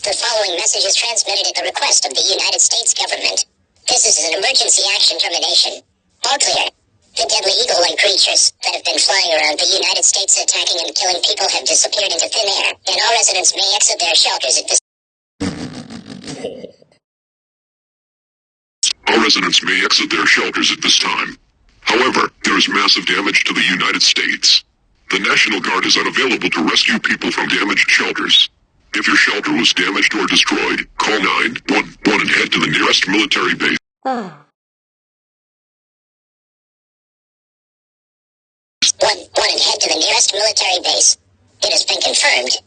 The following message is transmitted at the request of the United States government. This is an emergency action termination. All clear. The deadly eagle-like creatures that have been flying around the United States attacking and killing people have disappeared into thin air, and all residents may exit their shelters at this All residents may exit their shelters at this time. However, there is massive damage to the United States. The National Guard is unavailable to rescue people from damaged shelters. If your shelter was damaged or destroyed, call 911 and head to the nearest military base. 1 and head to the nearest military base. It has been confirmed